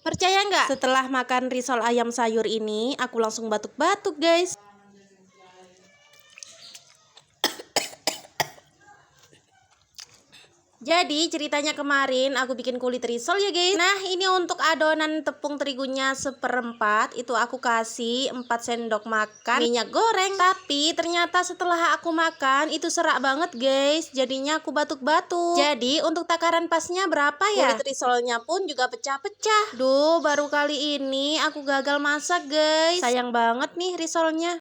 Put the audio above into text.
Percaya nggak? Setelah makan risol ayam sayur ini, aku langsung batuk-batuk guys. Jadi ceritanya kemarin aku bikin kulit risol ya guys. Nah ini untuk adonan tepung terigunya 1/4. Itu aku kasih 4 sendok makan minyak goreng. Tapi ternyata setelah aku makan itu serak banget guys. Jadinya aku batuk-batuk. Jadi untuk takaran pasnya berapa ya? Kulit risolnya pun juga pecah-pecah. Duh baru kali ini aku gagal masak guys. Sayang banget nih risolnya.